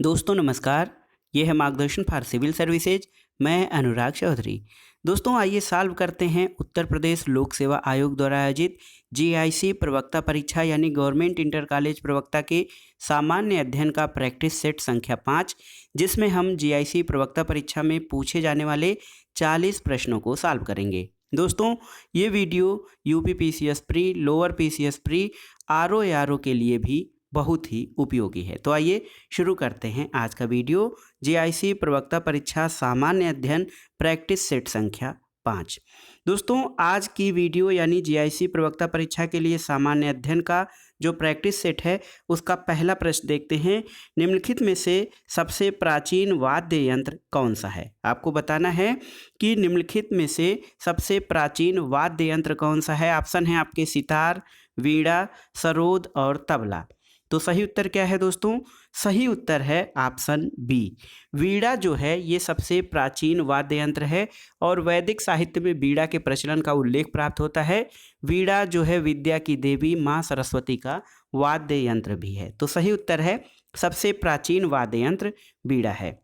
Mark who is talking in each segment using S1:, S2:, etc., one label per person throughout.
S1: दोस्तों नमस्कार। ये है मार्गदर्शन फॉर सिविल सर्विसेज। मैं अनुराग चौधरी। दोस्तों आइए सॉल्व करते हैं उत्तर प्रदेश लोक सेवा आयोग द्वारा आयोजित जीआईसी प्रवक्ता परीक्षा यानी गवर्नमेंट इंटर कॉलेज प्रवक्ता के सामान्य अध्ययन का प्रैक्टिस सेट संख्या 5, जिसमें हम जीआईसी प्रवक्ता परीक्षा में पूछे जाने वाले 40 प्रश्नों को सॉल्व करेंगे। दोस्तों ये video UP PCS pre, lower PCS pre, RO ARO के लिए भी बहुत ही उपयोगी है। तो आइए शुरू करते हैं आज का वीडियो। जीआईसी प्रवक्ता परीक्षा सामान्य अध्ययन प्रैक्टिस सेट संख्या 5। दोस्तों आज की वीडियो यानी जीआईसी प्रवक्ता परीक्षा के लिए सामान्य अध्ययन का जो प्रैक्टिस सेट है उसका पहला प्रश्न देखते हैं। निम्नलिखित में से सबसे प्राचीन वाद्य यंत्र कौन सा है? आपको बताना है कि निम्नलिखित में से सबसे प्राचीन वाद्य यंत्र कौन सा है। ऑप्शन है आपके सितार, वीणा, सरोद और तबला। तो सही उत्तर क्या है दोस्तों? सही उत्तर है ऑप्शन बी। वीणा जो है ये सबसे प्राचीन वाद्य यंत्र है और वैदिक साहित्य में वीणा के प्रचलन का उल्लेख प्राप्त होता है। वीणा जो है विद्या की देवी माँ सरस्वती का वाद्य यंत्र भी है। तो सही उत्तर है सबसे प्राचीन वाद्य यंत्र वीणा है।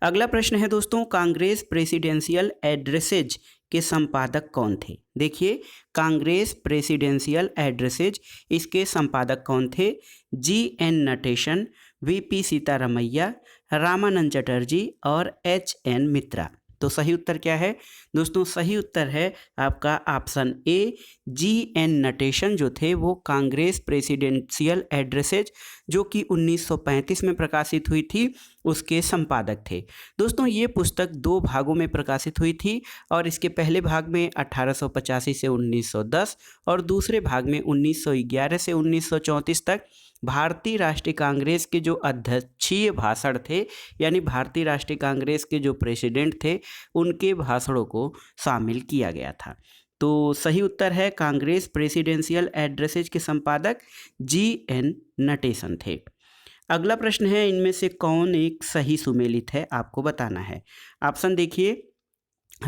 S1: अगला प्रश्न है दोस्तों, कांग्रेस प्रेसिडेंशियल एड्रेसेज के संपादक कौन थे? देखिए कांग्रेस प्रेसिडेंशियल एड्रेसेज इसके संपादक कौन थे? जी.एन. नटेशन, वी.पी. सीतारमैया, रामानंद चटर्जी और एच.एन. मित्रा। तो सही उत्तर क्या है दोस्तों? सही उत्तर है आपका ऑप्शन ए। जी.एन. नटेशन जो थे वो कांग्रेस प्रेसिडेंशियल एड्रेसेज जो कि 1935 में प्रकाशित हुई थी उसके संपादक थे। दोस्तों ये पुस्तक 2 भागों में प्रकाशित हुई थी और इसके पहले भाग में 1885 से 1910 और दूसरे भाग में 1911 से 1934 तक भारतीय राष्ट्रीय कांग्रेस के जो अध्यक्षीय भाषण थे यानी भारतीय राष्ट्रीय कांग्रेस के जो प्रेसिडेंट थे उनके भाषणों को शामिल किया गया था। तो सही उत्तर है कांग्रेस प्रेसिडेंशियल एड्रेसेज के संपादक जी.एन. नटेशन थे। अगला प्रश्न है, इनमें से कौन एक सही सुमेलित है? आपको बताना है। ऑप्शन देखिए,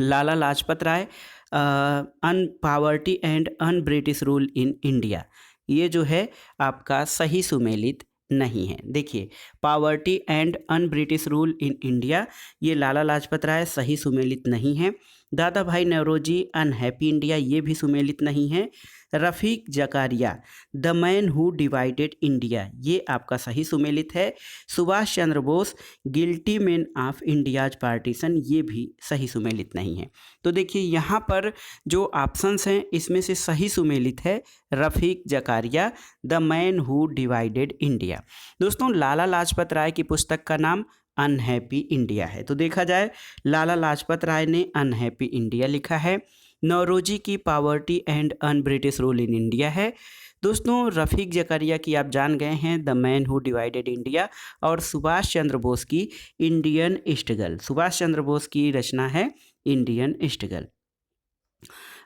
S1: Lala Lajpat Rai, un poverty and un British rule in India, ये जो है आपका सही सुमेलित नहीं है। देखिए poverty and un British rule in India ये लाला लाजपत राय सही सुमेलित नहीं है। दादा भाई नौरोजी अनहैप्पी इंडिया ये भी सुमेलित नहीं है। Rafiq Zakaria the man who divided India ये आपका सही सुमेलित है। Subhash Chandra Bose guilty man of India's partition ये भी सही सुमेलित नहीं है। तो देखिए यहाँ पर जो ऑप्शंस हैं इसमें से सही सुमेलित है Rafiq Zakaria the man who divided India. दोस्तों लाला लाजपत राय की पुस्तक का नाम अनहैप्पी इंडिया है। तो देखा जाए लाला लाजपत राय ने अनहैप्पी इंडिया लिखा है। नौरोजी की poverty and un British rule in India है। दोस्तों रफ़ीक जकारिया की आप जान गए हैं the man who divided India और सुभाष चंद्र बोस की इंडियन स्ट्रगल। सुभाष चंद्र बोस की रचना है इंडियन स्ट्रगल।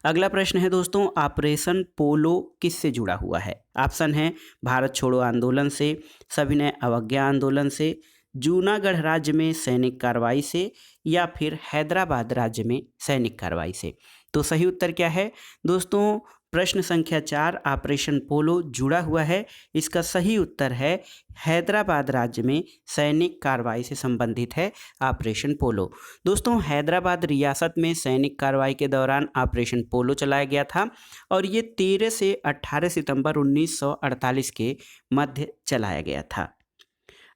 S1: अगला प्रश्न है दोस्तों, ऑपरेशन पोलो किससे जुड़ा हुआ है? ऑप्शन है भारत छोड़ो आंदोलन से, सविनय अवज्ञा आंदोलन से, जूनागढ़ राज्य में सैनिक कार्रवाई से या फिर हैदराबाद राज्य में सैनिक कार्रवाई से। तो सही उत्तर क्या है दोस्तों? प्रश्न संख्या 4 ऑपरेशन पोलो जुड़ा हुआ है। इसका सही उत्तर है हैदराबाद राज्य में सैनिक कार्रवाई से संबंधित है ऑपरेशन पोलो। दोस्तों हैदराबाद रियासत में सैनिक कार्रवाई के दौरान ऑपरेशन पोलो चलाया गया था और ये 13 से 18 सितंबर 1948 के मध्य चलाया गया था।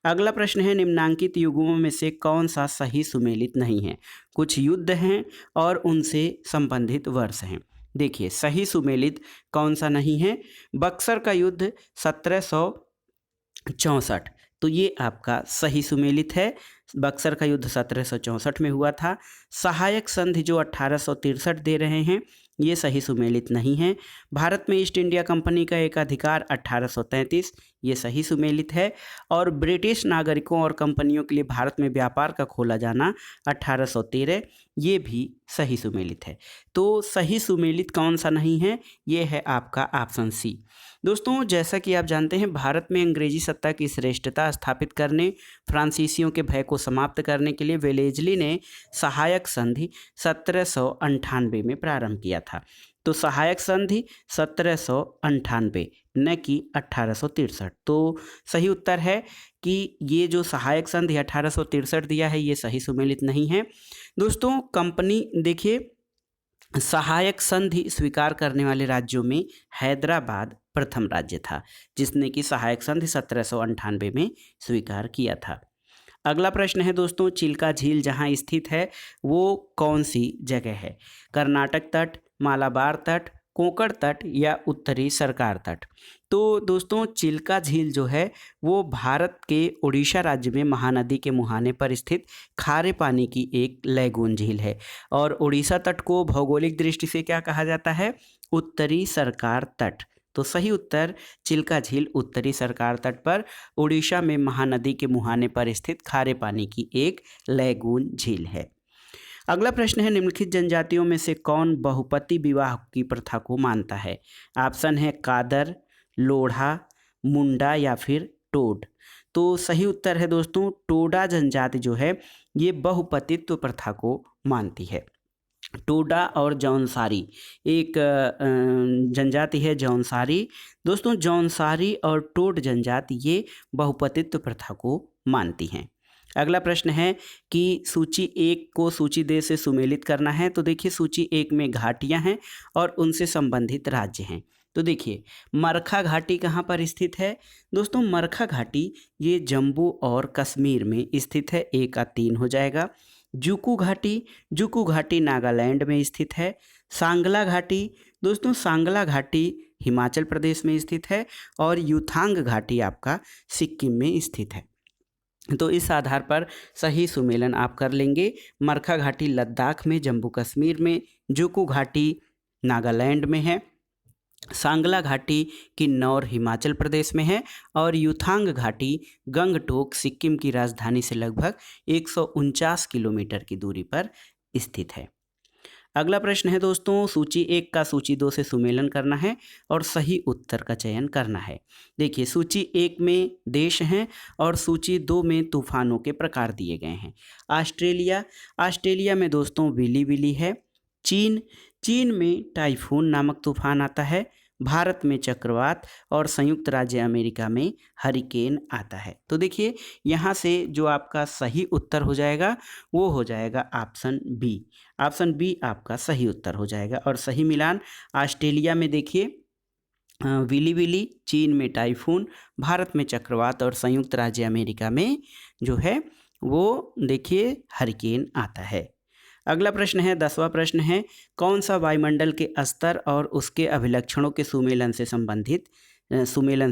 S1: अगला प्रश्न है, निम्नांकित युग्मों में से कौन सा सही सुमेलित नहीं है? कुछ युद्ध हैं और उनसे संबंधित वर्ष हैं। देखिए सही सुमेलित कौन सा नहीं है? बक्सर का युद्ध 1764 तो ये आपका सही सुमेलित है। बक्सर का युद्ध 1764 में हुआ था। सहायक संधि जो 1863 दे रहे हैं ये सही सुमेलित नहीं है। भारत में ईस्ट इंडिया कंपनी का एकाधिकार 1833 ये सही सुमेलित है और ब्रिटिश नागरिकों और कंपनियों के लिए भारत में व्यापार का खोला जाना 1813 ये भी सही सुमेलित है। तो सही सुमेलित कौन सा नहीं है? ये है आपका ऑप्शन सी। दोस्तों जैसा कि आप जानते हैं भारत में अंग्रेजी सत्ता की श्रेष्ठता स्थापित करने, फ्रांसीसियों के भय को समाप्त करने के लिए वेलेजली ने सहायक संधि 1798 में प्रारंभ किया था। तो सहायक संधि 1798, न कि 1863। तो सही उत्तर है कि ये जो सहायक संधि 1863 दिया है ये सही सुमेलित नहीं है। दोस्तों कंपनी देखिए, सहायक संधि स्वीकार करने वाले राज्यों में हैदराबाद प्रथम राज्य था जिसने कि सहायक संधि 1798 में स्वीकार किया था। अगला प्रश्न है दोस्तों, चिल्का झील जहां स्थित है वो कौन सी जगह है? कर्नाटक तट, मालाबार तट, कोंकण तट या उत्तरी सरकार तट? तो दोस्तों चिल्का झील जो है वो भारत के उड़ीसा राज्य में महानदी के मुहाने पर स्थित खारे पानी की एक लैगून झील है। और उड़ीसा तट को भौगोलिक दृष्टि से क्या कहा जाता है? उत्तरी सरकार तट। तो सही उत्तर चिल्का झील उत्तरी सरकार तट पर उड़ीसा में महानदी के मुहाने पर स्थित खारे पानी की एक लैगून झील है। अगला प्रश्न है, निम्नलिखित जनजातियों में से कौन बहुपति विवाह की प्रथा को मानता है? ऑप्शन है कादर, लोढ़ा, मुंडा या फिर टोड। तो सही उत्तर है दोस्तों टोडा जनजाति जो है ये बहुपतित्व प्रथा को मानती है। टोडा और जौनसारी एक जनजाति है जौनसारी। दोस्तों जौनसारी और टोड जनजाति ये बहुपतित्व प्रथा को मानती हैं। अगला प्रश्न है कि सूची 1 को सूची 2 से सुमेलित करना है। तो देखिए सूची 1 में घाटियां हैं और उनसे संबंधित राज्य हैं। तो देखिए मरखा घाटी कहाँ पर स्थित है? दोस्तों मरखा घाटी ये जम्मू और कश्मीर में स्थित है, 1 का 3 हो जाएगा। जुकू घाटी नागालैंड में स्थित है। सांगला घाटी, दोस्तों सांगला घाटी हिमाचल प्रदेश में स्थित है। और युथांग घाटी आपका सिक्किम में स्थित है। तो इस आधार पर सही सुमेलन आप कर लेंगे। मरखा घाटी लद्दाख में जम्मू कश्मीर में, जुकू घाटी नागालैंड में है, सांगला घाटी किन्नौर हिमाचल प्रदेश में है और युथांग घाटी गंगटोक सिक्किम की राजधानी से लगभग 149 किलोमीटर की दूरी पर स्थित है। अगला प्रश्न है दोस्तों, सूची 1 का सूची 2 से सुमेलन करना है और सही उत्तर का चयन करना है। देखिए सूची 1 में देश हैं और सूची 2 में तूफानों के प्रकार दिए गए हैं। ऑस्ट्रेलिया में दोस्तों विली है। चीन में टाइफून नामक तूफान आता है। भारत में चक्रवात और संयुक्त राज्य अमेरिका में हरिकेन आता है। तो देखिए यहाँ से जो आपका सही उत्तर हो जाएगा वो हो जाएगा ऑप्शन बी। ऑप्शन बी आपका सही उत्तर हो जाएगा। और सही मिलान ऑस्ट्रेलिया में देखिए विली, चीन में टाइफून, भारत में चक्रवात और संयुक्त राज्य अमेरिका में जो है वो देखिए हरिकेन आता है। अगला प्रश्न है 10वां प्रश्न है, कौन सा वायुमंडल के स्तर और उसके अभिलक्षणों के सुमेलन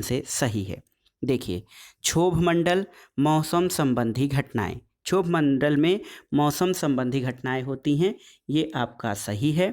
S1: से सही है? देखिए क्षोभ मंडल मौसम संबंधी घटनाएं, क्षोभ मंडल में मौसम संबंधी घटनाएं होती हैं, ये आपका सही है।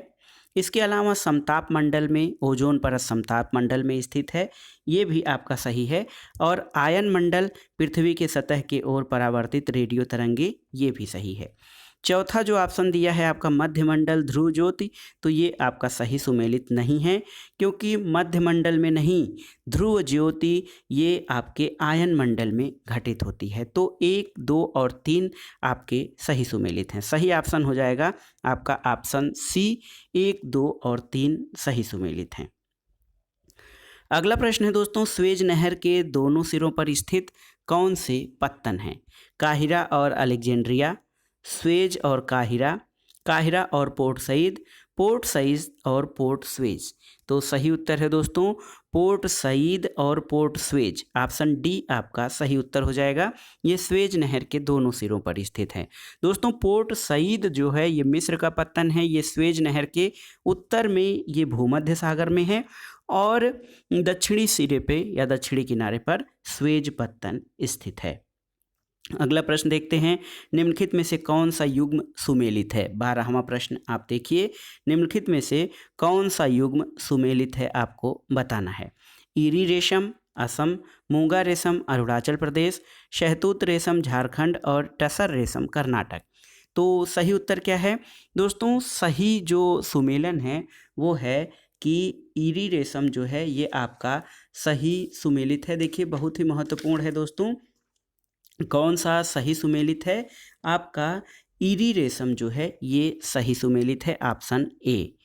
S1: इसके अलावा समताप मंडल में ओजोन परत समताप मंडल में स्थित है, ये भी आपका सही है। और आयन मंडल पृथ्वी के सतह की ओर परावर्तित रेडियो तरंगे, ये भी सही है। चौथा जो ऑप्शन दिया है आपका मध्यमंडल ध्रुव ज्योति, तो ये आपका सही सुमेलित नहीं है क्योंकि मध्यमंडल में नहीं, ध्रुव ज्योति ये आपके आयन मंडल में घटित होती है। तो 1, 2 और 3 आपके सही सुमेलित हैं। सही ऑप्शन हो जाएगा आपका ऑप्शन सी, 1, 2 और 3 सही सुमेलित हैं। अगला प्रश्न है दोस्तों, स्वेज नहर के दोनों सिरों पर स्थित कौन से पत्तन हैं? काहिरा और अलेक्जेंड्रिया, स्वेज और काहिरा और पोर्ट सईद और पोर्ट स्वेज। तो सही उत्तर है दोस्तों पोर्ट सईद और पोर्ट स्वेज। ऑप्शन डी आपका सही उत्तर हो जाएगा। ये स्वेज नहर के दोनों सिरों पर स्थित है। दोस्तों पोर्ट सईद जो है ये मिस्र का पत्तन है, ये स्वेज नहर के उत्तर में ये भूमध्य सागर में है और दक्षिणी सिरे पे या दक्षिणी किनारे पर स्वेज पत्तन स्थित है। अगला प्रश्न देखते हैं, निम्नलिखित में से कौन सा युग्म सुमेलित है? 12वां प्रश्न आप देखिए, निम्नलिखित में से कौन सा युग्म सुमेलित है आपको बताना है। ईरी रेशम असम, मूंगा रेशम अरुणाचल प्रदेश, शहतूत रेशम झारखंड और टसर रेशम कर्नाटक। तो सही उत्तर क्या है दोस्तों? सही जो सुमेलन है वो है कि ईरी रेशम जो है ये आपका सही सुमेलित है। देखिए बहुत ही महत्वपूर्ण है दोस्तों, कौन सा सही सुमेलित है? आपका ईरी रेशम जो है ये सही सुमेलित है, ऑप्शन ए।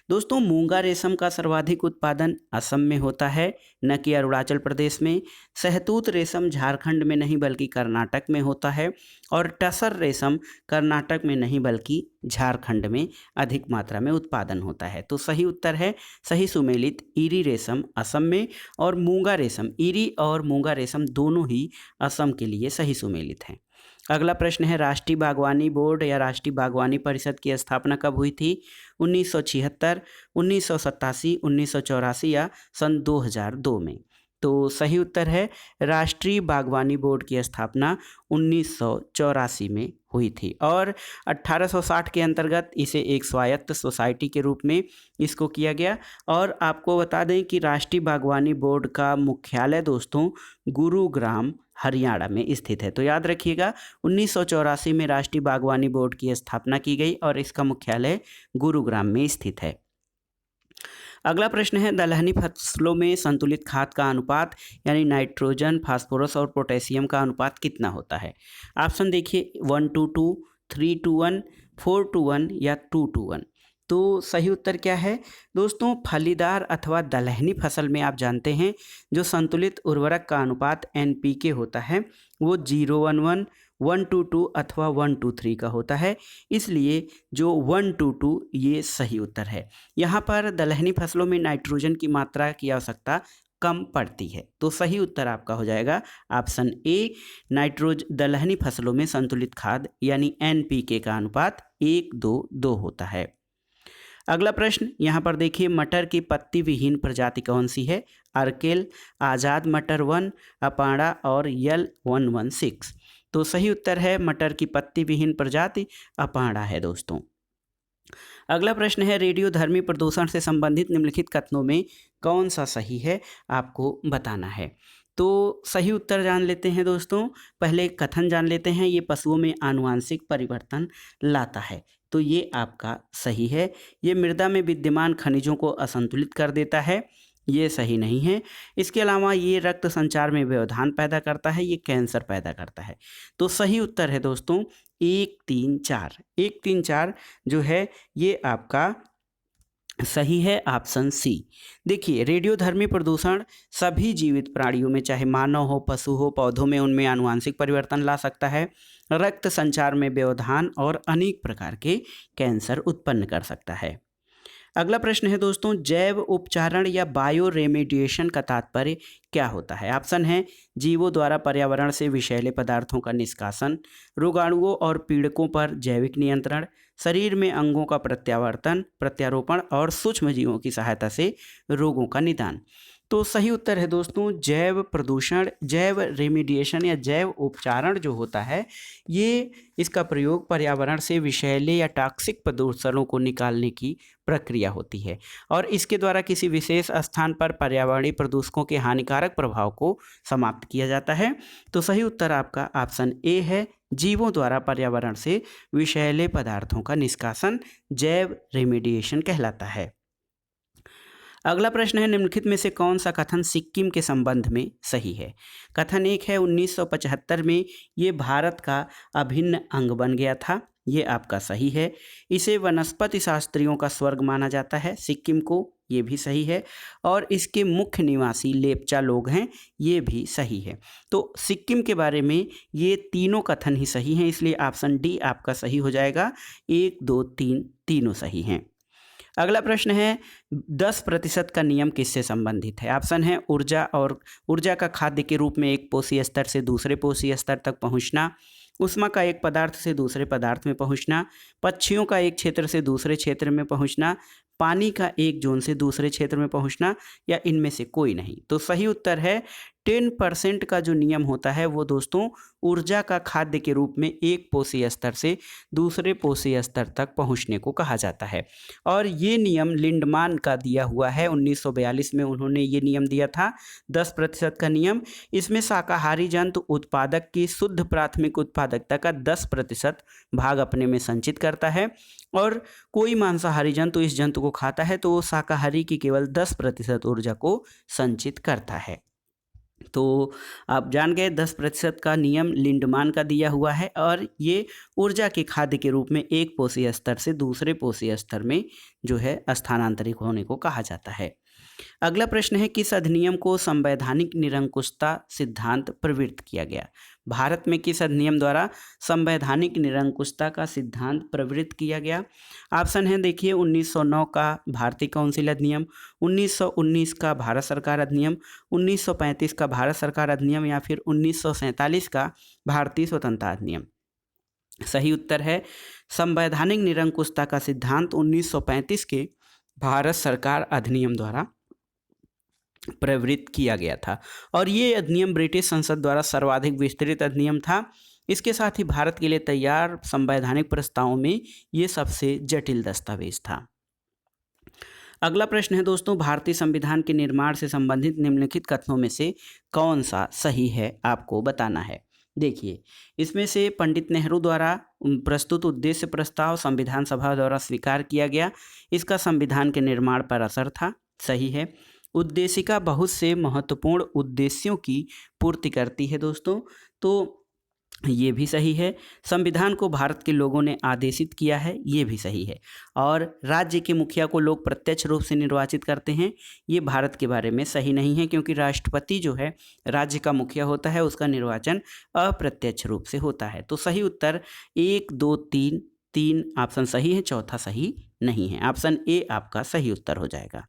S1: दोस्तों मूंगा रेशम का सर्वाधिक उत्पादन असम में होता है, न कि अरुणाचल प्रदेश में। शहतूत रेशम झारखंड में नहीं बल्कि कर्नाटक में होता है, और टसर रेशम कर्नाटक में नहीं बल्कि झारखंड में अधिक मात्रा में उत्पादन होता है। तो सही उत्तर है सही सुमेलित ईरी रेशम असम में, और मूंगा रेशम, ईरी और मूंगा रेशम दोनों ही असम के लिए सही सुमेलित हैं। अगला प्रश्न है राष्ट्रीय बागवानी बोर्ड या राष्ट्रीय बागवानी परिषद की स्थापना कब हुई थी? 1976, 1987, 1984 या सन 2002 में। तो सही उत्तर है राष्ट्रीय बागवानी बोर्ड की स्थापना 1984 में हुई थी, और 1860 के अंतर्गत इसे एक स्वायत्त सोसाइटी के रूप में इसको किया गया। और आपको बता दें कि राष्ट्रीय बागवानी बोर्ड का मुख्यालय दोस्तों गुरुग्राम हरियाणा में स्थित है। तो याद रखिएगा 1984 में राष्ट्रीय बागवानी बोर्ड की स्थापना की गई और इसका मुख्यालय गुरुग्राम में स्थित है। अगला प्रश्न है दलहनी फसलों में संतुलित खाद का अनुपात यानी नाइट्रोजन, फास्फोरस और पोटेशियम का अनुपात कितना होता है? ऑप्शन देखिए 1:2, 3:1, 4:1 या 2:1। तो सही उत्तर क्या है दोस्तों? फलीदार अथवा दलहनी फसल में आप जानते हैं जो संतुलित उर्वरक का अनुपात NPK होता है वो 0:1:1, 1:2 अथवा 1:3 का होता है, इसलिए जो 1:2 ये सही उत्तर है। यहाँ पर दलहनी फसलों में नाइट्रोजन की मात्रा की आवश्यकता कम पड़ती है, तो सही उत्तर आपका हो जाएगा ऑप्शन ए, दलहनी फसलों में संतुलित खाद यानी NPK का अनुपात 1:2 होता है। अगला प्रश्न यहाँ पर देखिए मटर की पत्ती विहीन प्रजाति कौन सी है? अर्केल, आज़ाद मटर 1, अपाड़ा और यल 116। तो सही उत्तर है मटर की पत्ती विहीन प्रजाति अपाड़ा है दोस्तों। अगला प्रश्न है रेडियोधर्मी प्रदूषण से संबंधित निम्नलिखित कथनों में कौन सा सही है आपको बताना है। तो सही उत्तर जान लेते हैं दोस्तों। पहले कथन जान लेते हैं, ये पशुओं में आनुवांशिक परिवर्तन लाता है, तो ये आपका सही है। ये मृदा में विद्यमान खनिजों को असंतुलित कर देता है, ये सही नहीं है। इसके अलावा ये रक्त संचार में व्यवधान पैदा करता है, ये कैंसर पैदा करता है। तो सही उत्तर है दोस्तों 1, 3, 4। 1, 3, 4 जो है ये आपका सही है ऑप्शन सी। देखिए रेडियोधर्मी प्रदूषण सभी जीवित प्राणियों में, चाहे मानव हो, पशु हो, पौधों में, उनमें आनुवांशिक परिवर्तन ला सकता है, रक्त संचार में व्यवधान और अनेक प्रकार के कैंसर उत्पन्न कर सकता है। अगला प्रश्न है दोस्तों जैव उपचारण या बायो रेमेडिएशन का तात्पर्य क्या होता है? ऑप्शन है जीवों द्वारा पर्यावरण से विषैले पदार्थों का निष्कासन, रोगाणुओं और पीड़कों पर जैविक नियंत्रण, शरीर में अंगों का प्रत्यारोपण और सूक्ष्म जीवों की सहायता से रोगों का निदान। तो सही उत्तर है दोस्तों जैव प्रदूषण, जैव रेमेडिएशन या जैव उपचारण जो होता है ये इसका प्रयोग पर्यावरण से विषैले या टॉक्सिक प्रदूषणों को निकालने की प्रक्रिया होती है, और इसके द्वारा किसी विशेष स्थान पर पर्यावरणीय प्रदूषकों के हानिकारक प्रभाव को समाप्त किया जाता है। तो सही उत्तर आपका ऑप्शन ए है, जीवों द्वारा पर्यावरण से विषैले पदार्थों का निष्कासन जैव रेमेडिएशन कहलाता है। अगला प्रश्न है निम्नलिखित में से कौन सा कथन सिक्किम के संबंध में सही है? कथन एक है 1975 में ये भारत का अभिन्न अंग बन गया था, ये आपका सही है। इसे वनस्पति शास्त्रियों का स्वर्ग माना जाता है सिक्किम को, ये भी सही है। और इसके मुख्य निवासी लेप्चा लोग हैं, ये भी सही है। तो सिक्किम के बारे में ये तीनों कथन ही सही हैं, इसलिए ऑप्शन डी आपका सही हो जाएगा। 1, 2, 3 तीनों सही हैं। अगला प्रश्न है 10% का नियम किससे संबंधित है? ऑप्शन है ऊर्जा का खाद्य के रूप में एक पोषी स्तर से दूसरे पोषी स्तर तक पहुंचना, ऊष्मा का एक पदार्थ से दूसरे पदार्थ में पहुंचना, पक्षियों का एक क्षेत्र से दूसरे क्षेत्र में पहुंचना, पानी का एक जोन से दूसरे क्षेत्र में पहुंचना, या इनमें से कोई नहीं। तो सही उत्तर है 10% का जो नियम होता है वो दोस्तों ऊर्जा का खाद्य के रूप में एक पोषी स्तर से दूसरे पोषी स्तर तक पहुंचने को कहा जाता है। और ये नियम लिंडमान का दिया हुआ है, 1942 में उन्होंने ये नियम दिया था 10% का नियम। इसमें शाकाहारी जंतु उत्पादक की शुद्ध प्राथमिक उत्पादकता का 10% भाग अपने में संचित करता है, और कोई मांसाहारी जंतु इस जंतु को खाता है तो वो शाकाहारी की केवल 10% ऊर्जा को संचित करता है। तो आप जान गए 10% का नियम लिंडमान का दिया हुआ है और ये ऊर्जा के खाद्य के रूप में एक पोषी स्तर से दूसरे पोषी स्तर में जो है स्थानांतरित होने को कहा जाता है। अगला प्रश्न है, किस अधिनियम को संवैधानिक निरंकुशता सिद्धांत प्रवृत्त किया गया? भारत में किस अधिनियम द्वारा संवैधानिक निरंकुशता का सिद्धांत प्रवृत्त किया गया? ऑप्शन है देखिए 1909 का भारतीय काउंसिल अधिनियम, 1919 का भारत सरकार अधिनियम, 1935 का भारत सरकार अधिनियम या फिर 1947 का भारतीय स्वतंत्रता अधिनियम। सही उत्तर है संवैधानिक निरंकुशता का सिद्धांत 1935 के भारत सरकार अधिनियम द्वारा प्रवृत्त किया गया था और ये अधिनियम ब्रिटिश संसद द्वारा सर्वाधिक विस्तृत अधिनियम था। इसके साथ ही भारत के लिए तैयार संवैधानिक प्रस्तावों में ये सबसे जटिल दस्तावेज था। अगला प्रश्न है दोस्तों, भारतीय संविधान के निर्माण से संबंधित निम्नलिखित कथनों में से कौन सा सही है, आपको बताना है। देखिए, इसमें से पंडित नेहरू द्वारा प्रस्तुत उद्देश्य प्रस्ताव संविधान सभा द्वारा स्वीकार किया गया, इसका संविधान के निर्माण पर असर था, सही है। उद्देशिका बहुत से महत्वपूर्ण उद्देश्यों की पूर्ति करती है दोस्तों, तो ये भी सही है। संविधान को भारत के लोगों ने आदेशित किया है, ये भी सही है। और राज्य के मुखिया को लोग प्रत्यक्ष रूप से निर्वाचित करते हैं, ये भारत के बारे में सही नहीं है, क्योंकि राष्ट्रपति जो है राज्य का मुखिया होता है, उसका निर्वाचन अप्रत्यक्ष रूप से होता है। तो सही उत्तर 1, 2, 3, 3 ऑप्शन सही है, चौथा सही नहीं है। ऑप्शन ए आपका सही उत्तर हो जाएगा।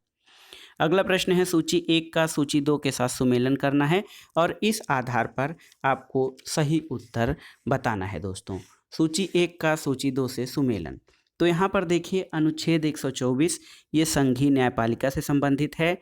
S1: अगला प्रश्न है, सूची 1 का सूची 2 के साथ सुमेलन करना है और इस आधार पर आपको सही उत्तर बताना है दोस्तों। सूची 1 का सूची 2 से सुमेलन, तो यहाँ पर देखिए अनुच्छेद 124 ये संघीय न्यायपालिका से संबंधित है,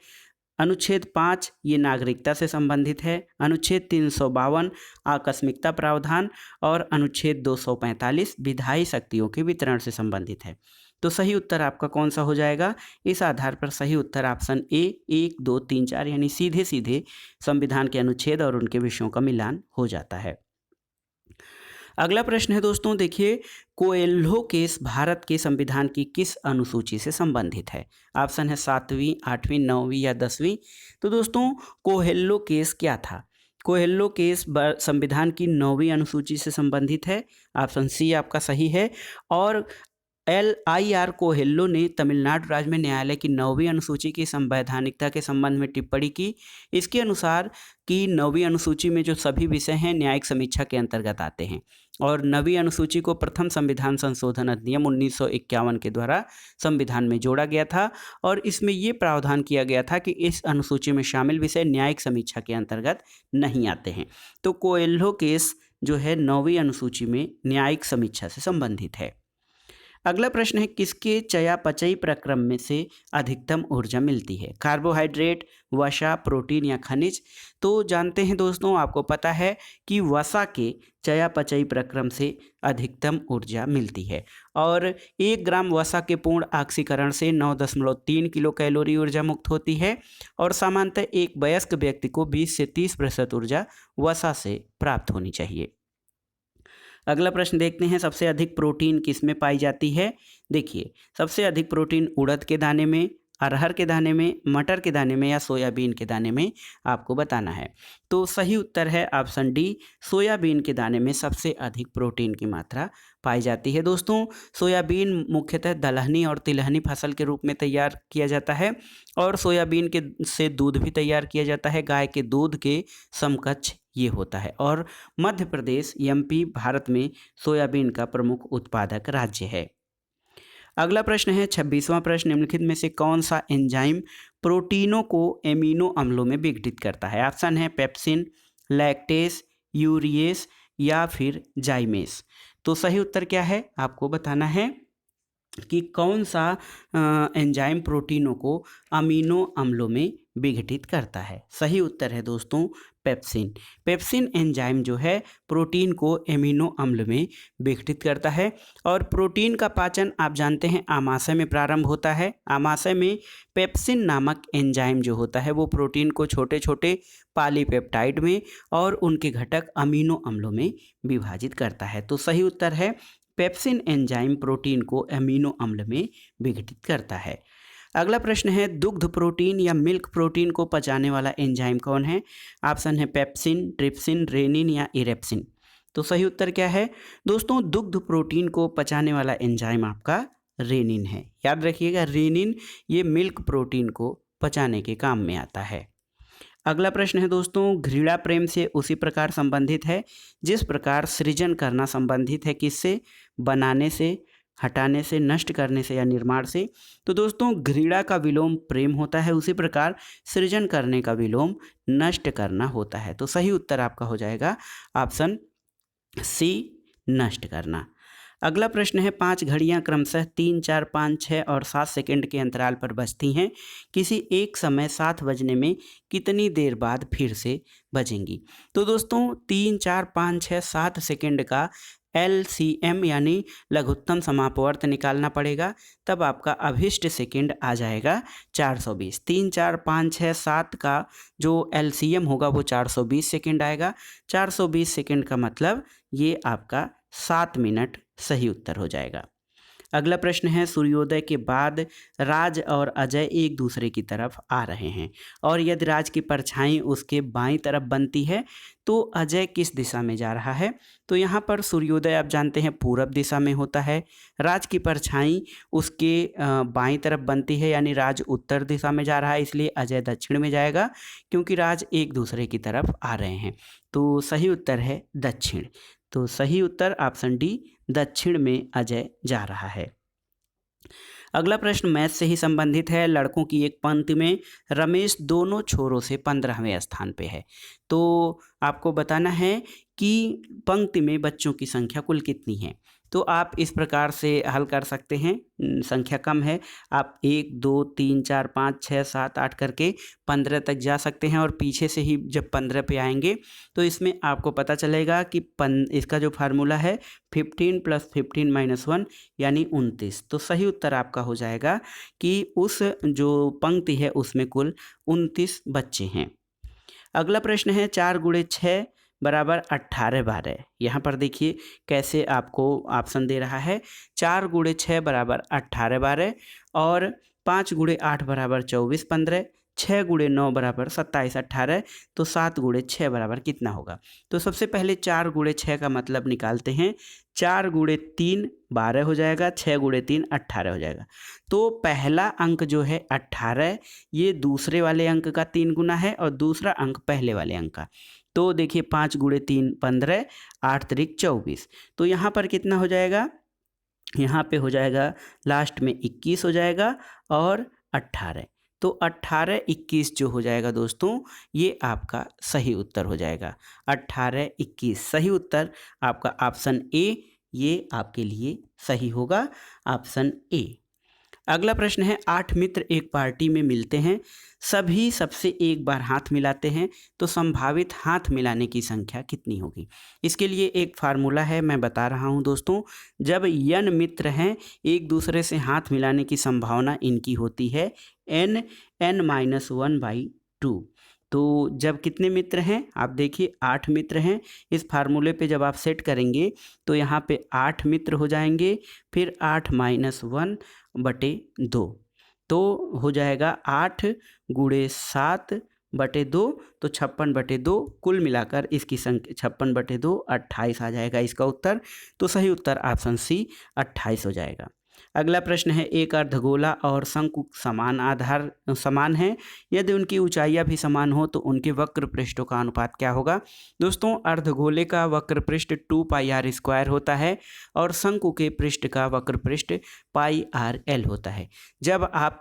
S1: अनुच्छेद 5 ये नागरिकता से संबंधित है, अनुच्छेद 352 आकस्मिकता प्रावधान और अनुच्छेद 245 विधायी शक्तियों के वितरण से संबंधित है। तो सही उत्तर आपका कौन सा हो जाएगा? इस आधार पर सही उत्तर ऑप्शन ए 1, 2, 3, 4 यानी सीधे सीधे संविधान के अनुच्छेद और उनके विषयों का मिलान हो जाता है। अगला प्रश्न है दोस्तों, देखिए कोएल्हो केस भारत के संविधान की किस अनुसूची से संबंधित है? ऑप्शन है 7वीं, 8वीं, 9वीं या 10वीं। तो दोस्तों कोएल्हो केस क्या था? कोएल्हो केस संविधान की 9वीं अनुसूची से संबंधित है, ऑप्शन सी आपका सही है। और LIR कोहेल्लो ने तमिलनाडु राज्य में न्यायालय की 9वीं अनुसूची की संवैधानिकता के संबंध में टिप्पणी की। इसके अनुसार कि 9वीं अनुसूची में जो सभी विषय हैं न्यायिक समीक्षा के अंतर्गत आते हैं और 9वीं अनुसूची को प्रथम संविधान संशोधन अधिनियम 1951 के द्वारा संविधान में जोड़ा गया था और इसमें ये प्रावधान किया गया था कि इस अनुसूची में शामिल विषय न्यायिक समीक्षा के अंतर्गत नहीं आते हैं। तो कोएल्हो केस जो है 9वीं अनुसूची में न्यायिक समीक्षा से संबंधित है। अगला प्रश्न है, किसके चयापचयी प्रक्रम में से अधिकतम ऊर्जा मिलती है? कार्बोहाइड्रेट, वसा, प्रोटीन या खनिज? तो जानते हैं दोस्तों, आपको पता है कि वसा के चयापचयी प्रक्रम से अधिकतम ऊर्जा मिलती है और 1 ग्राम वसा के पूर्ण ऑक्सीकरण से 9.3 किलो कैलोरी ऊर्जा मुक्त होती है और सामान्यतः एक वयस्क व्यक्ति को 20 से 30% ऊर्जा वसा से प्राप्त होनी चाहिए। अगला प्रश्न देखते हैं, सबसे अधिक प्रोटीन किस में पाई जाती है? देखिए, सबसे अधिक प्रोटीन उड़द के दाने में, अरहर के दाने में, मटर के दाने में या सोयाबीन के दाने में, आपको बताना है। तो सही उत्तर है ऑप्शन डी, सोयाबीन के दाने में सबसे अधिक प्रोटीन की मात्रा पाई जाती है। दोस्तों सोयाबीन मुख्यतः दलहनी और तिलहनी फसल के रूप में तैयार किया जाता है और सोयाबीन के से दूध भी तैयार किया जाता है, गाय के दूध के समकक्ष ये होता है और मध्य प्रदेश MP भारत में सोयाबीन का प्रमुख उत्पादक राज्य है। अगला प्रश्न है 26वां प्रश्न, निम्नलिखित में से कौन सा एंजाइम प्रोटीनों को एमिनो अम्लों में विघटित करता है? ऑप्शन है पेप्सिन, लैक्टेस, यूरिएस या फिर जाइमेस। तो सही उत्तर क्या है आपको बताना है कि कौन सा एंजाइम प्रोटीनों को अमीनो अम्लों में विघटित करता है। सही उत्तर है दोस्तों पेप्सिन। पेप्सिन एंजाइम जो है प्रोटीन को एमिनो अम्ल में विघटित करता है और प्रोटीन का पाचन आप जानते हैं आमाशय में प्रारंभ होता है। आमाशय में पेप्सिन नामक एंजाइम जो होता है वो प्रोटीन को छोटे छोटे पॉलीपेप्टाइड में और उनके घटक अमीनो अम्लों में विभाजित करता है। तो सही उत्तर है पेप्सिन एंजाइम प्रोटीन को एमिनो अम्ल में विघटित करता है। अगला प्रश्न है दुग्ध प्रोटीन या मिल्क प्रोटीन को पचाने वाला एंजाइम कौन है? ऑप्शन है पेप्सिन, ट्रिप्सिन, रेनिन या इरेप्सिन। तो सही उत्तर क्या है दोस्तों? दुग्ध प्रोटीन को पचाने वाला एंजाइम आपका रेनिन है। याद रखिएगा, रेनिन ये मिल्क प्रोटीन को पचाने के काम में आता है। अगला प्रश्न है दोस्तों, घृणा प्रेम से उसी प्रकार संबंधित है जिस प्रकार सृजन करना संबंधित है किससे? बनाने से, हटाने से, नष्ट करने से या निर्माण से। तो दोस्तों घृणा का विलोम प्रेम होता है, उसी प्रकार सृजन करने का विलोम नष्ट करना होता है। तो सही उत्तर आपका हो जाएगा ऑप्शन सी, नष्ट करना। अगला प्रश्न है 5 घड़ियां क्रमशः 3, 4, 5, 6 और 7 सेकंड के अंतराल पर बजती हैं। किसी एक समय 7 बजने में कितनी देर बाद फिर से बजेंगी? तो दोस्तों 3, 4, 5, 6, 7 सेकंड का LCM यानी लघुत्तम समापवर्त निकालना पड़ेगा, तब आपका अभिष्ट सेकंड आ जाएगा 420। 3, 4, 5, 6, 7 का जो LCM होगा वो 420 सेकंड आएगा। 420 सेकंड का मतलब ये आपका 7 मिनट सही उत्तर हो जाएगा। अगला प्रश्न है सूर्योदय के बाद राज और अजय एक दूसरे की तरफ आ रहे हैं और यदि राज की परछाई उसके बाईं तरफ बनती है तो अजय किस दिशा में जा रहा है? तो यहाँ पर सूर्योदय आप जानते हैं पूरब दिशा में होता है, राज की परछाई उसके बाईं तरफ बनती है यानी राज उत्तर दिशा में जा रहा है, इसलिए अजय दक्षिण में जाएगा क्योंकि राज एक दूसरे की तरफ आ रहे हैं। तो सही उत्तर है दक्षिण। तो सही उत्तर ऑप्शन डी, दक्षिण में अजय जा रहा है। अगला प्रश्न मैथ से ही संबंधित है। लड़कों की एक पंक्ति में रमेश दोनों छोरों से 15वें स्थान पे है। तो आपको बताना है कि पंक्ति में बच्चों की संख्या कुल कितनी है। तो आप इस प्रकार से हल कर सकते हैं, संख्या कम है, आप 1, 2, 3, 4, 5, 6, 7, 8 करके 15 तक जा सकते हैं और पीछे से ही जब 15 पे आएंगे तो इसमें आपको पता चलेगा कि इसका जो फार्मूला है 15 + 15 - 1 यानी 29। तो सही उत्तर आपका हो जाएगा कि उस जो पंक्ति है उसमें कुल 29 बच्चे हैं। अगला प्रश्न है 4 × 6 = 18 12। यहाँ पर देखिए कैसे आपको ऑप्शन दे रहा है। 4 × 6 = 18 12 और 5 × 8 = 24 15, 6 × 9 = 27 18। तो 7 × 6 बराबर कितना होगा? तो सबसे पहले 4 × 6 का मतलब निकालते हैं। 4 × 3 12 हो जाएगा, 6 × 3 18 हो जाएगा। तो पहला अंक जो है 18 ये दूसरे वाले अंक का 3 गुना है और दूसरा अंक पहले वाले अंक का। तो देखिए 5 × 3 15, 8 त्रिक 24। तो यहाँ पर कितना हो जाएगा? यहाँ पे हो जाएगा लास्ट में 21 हो जाएगा और 18। तो 18 21 जो हो जाएगा दोस्तों ये आपका सही उत्तर हो जाएगा। 18 21 सही उत्तर आपका ऑप्शन ए, ये आपके लिए सही होगा, ऑप्शन ए। अगला प्रश्न है 8 मित्र एक पार्टी में मिलते हैं, सभी सबसे एक बार हाथ मिलाते हैं तो संभावित हाथ मिलाने की संख्या कितनी होगी? इसके लिए एक फार्मूला है, मैं बता रहा हूं दोस्तों। जब n मित्र हैं एक दूसरे से हाथ मिलाने की संभावना इनकी होती है n (n-1/2). तो जब कितने मित्र हैं आप देखिए 8 मित्र हैं, इस फार्मूले पे जब आप सेट करेंगे तो यहाँ पे 8 मित्र हो जाएंगे, फिर 8 - 1/2 तो हो जाएगा 8 × 7/2 तो 56/2। कुल मिलाकर इसकी संख्या 56/2 28 आ जाएगा इसका उत्तर। तो सही उत्तर ऑप्शन सी 28 हो जाएगा। अगला प्रश्न है एक अर्धगोला और शंकु समान है, यदि उनकी ऊंचाइयां भी समान हो तो उनके वक्र पृष्ठों का अनुपात क्या होगा? दोस्तों अर्धगोले का वक्र पृष्ठ 2πr² होता है और शंकु के पृष्ठ का वक्र पृष्ठ πrl होता है। जब आप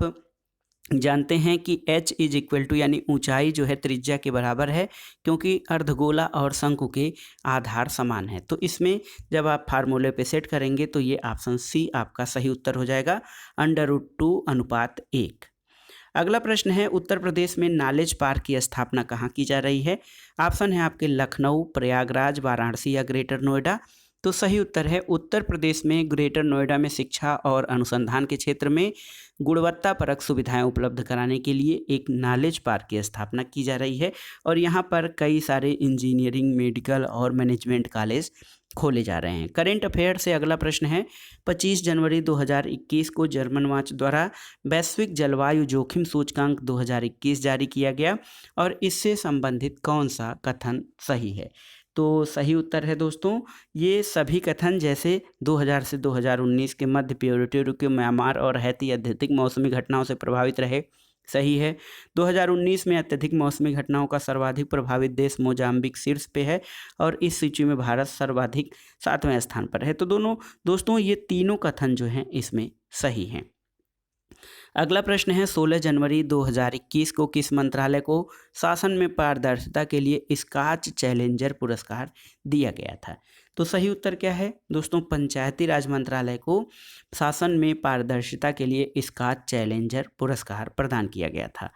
S1: जानते हैं कि h = यानी ऊंचाई जो है त्रिज्या के बराबर है, क्योंकि अर्धगोला और शंकु के आधार समान है। तो इसमें जब आप फार्मूले पे सेट करेंगे तो ये ऑप्शन सी आपका सही उत्तर हो जाएगा, √2:1। अगला प्रश्न है उत्तर प्रदेश में नॉलेज पार्क की स्थापना कहाँ की जा रही है? ऑप्शन है आपके लखनऊ, प्रयागराज, वाराणसी या ग्रेटर नोएडा। तो सही उत्तर है उत्तर प्रदेश में ग्रेटर नोएडा में शिक्षा और अनुसंधान के क्षेत्र में गुणवत्तापरक सुविधाएं उपलब्ध कराने के लिए एक नॉलेज पार्क की स्थापना की जा रही है और यहाँ पर कई सारे इंजीनियरिंग, मेडिकल और मैनेजमेंट कॉलेज खोले जा रहे हैं। करेंट अफेयर से अगला प्रश्न है 25 जनवरी 2021 को जर्मन वॉच द्वारा वैश्विक जलवायु जोखिम सूचकांक 2021 जारी किया गया और इससे संबंधित कौन सा कथन सही है? तो सही उत्तर है दोस्तों ये सभी कथन जैसे 2000 से 2019 के मध्य प्योर्टो रिको, म्यांमार और हैती अत्यधिक मौसमी घटनाओं से प्रभावित रहे, सही है। 2019 में अत्यधिक मौसमी घटनाओं का सर्वाधिक प्रभावित देश मोजाम्बिक शीर्ष पे है और इस सूची में भारत सर्वाधिक 7वें स्थान पर है। तो दोस्तों ये तीनों कथन जो हैं इसमें सही हैं। अगला प्रश्न है 16 जनवरी 2021 को किस मंत्रालय को शासन में पारदर्शिता के लिए स्कॉच चैलेंजर पुरस्कार दिया गया था? तो सही उत्तर क्या है दोस्तों? पंचायती राज मंत्रालय को शासन में पारदर्शिता के लिए स्कॉच चैलेंजर पुरस्कार प्रदान किया गया था।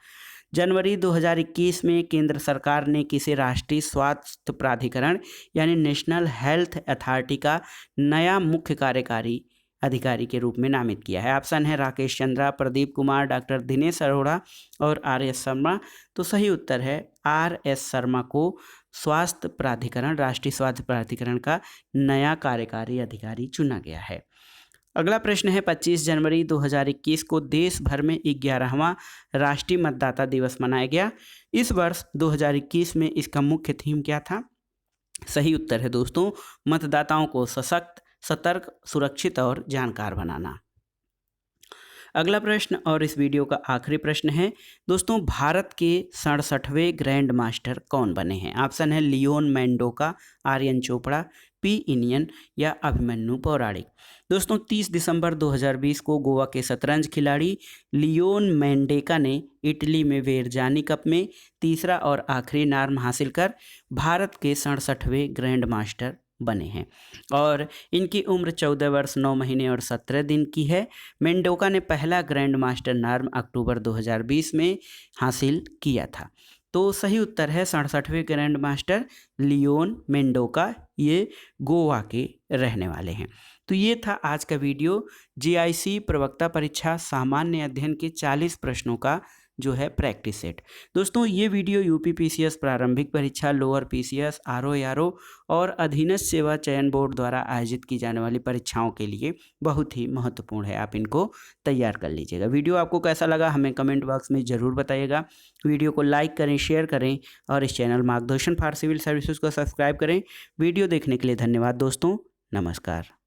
S1: जनवरी 2021 में केंद्र सरकार ने किसे राष्ट्रीय स्वास्थ्य प्राधिकरण यानी नेशनल हेल्थ अथॉरिटी का नया मुख्य कार्यकारी अधिकारी के रूप में नामित किया है? ऑप्शन है राकेश चंद्रा, प्रदीप कुमार, डॉक्टर दिनेश अरोड़ा और आर.एस. शर्मा। तो सही उत्तर है आर.एस. शर्मा को स्वास्थ्य प्राधिकरण, राष्ट्रीय स्वास्थ्य प्राधिकरण का नया कार्यकारी अधिकारी चुना गया है। अगला प्रश्न है 25 जनवरी 2021 को देश भर में 11वां राष्ट्रीय मतदाता दिवस मनाया गया। इस वर्ष 2021 में इसका मुख्य थीम क्या था? सही उत्तर है दोस्तों मतदाताओं को सशक्त, सतर्क, सुरक्षित और जानकार बनाना। अगला प्रश्न और इस वीडियो का आखिरी प्रश्न है दोस्तों भारत के 67वें ग्रैंड मास्टर कौन बने हैं? ऑप्शन है लियोन मेंडोका, आर्यन चोपड़ा, पी इनियन या अभिमन्यु पौराणिक। दोस्तों 30 दिसंबर 2020 को गोवा के शतरंज खिलाड़ी लियोन मेंडोका ने इटली में वेरजानी कप में तीसरा और आखिरी नाम हासिल कर भारत के 67वें ग्रैंड मास्टर बने हैं और इनकी उम्र 14 वर्ष 9 महीने और 17 दिन की है। मेंडोका ने पहला ग्रैंड मास्टर नाम अक्टूबर 2020 में हासिल किया था। तो सही उत्तर है 67वें ग्रैंड मास्टर लियोन मेंडोका, ये गोवा के रहने वाले हैं। तो ये था आज का वीडियो जीआईसी प्रवक्ता परीक्षा सामान्य अध्ययन के 40 प्रश्नों का जो है प्रैक्टिस सेट। दोस्तों ये वीडियो यूपी पीसीएस प्रारंभिक परीक्षा, लोअर पीसीएस, आरओ और अधीनस्थ सेवा चयन बोर्ड द्वारा आयोजित की जाने वाली परीक्षाओं के लिए बहुत ही महत्वपूर्ण है। आप इनको तैयार कर लीजिएगा। वीडियो आपको कैसा लगा हमें कमेंट बॉक्स में ज़रूर बताइएगा। वीडियो को लाइक करें, शेयर करें और इस चैनल मार्गदर्शन फॉर सिविल सर्विसेज को सब्सक्राइब करें। वीडियो देखने के लिए धन्यवाद दोस्तों। नमस्कार।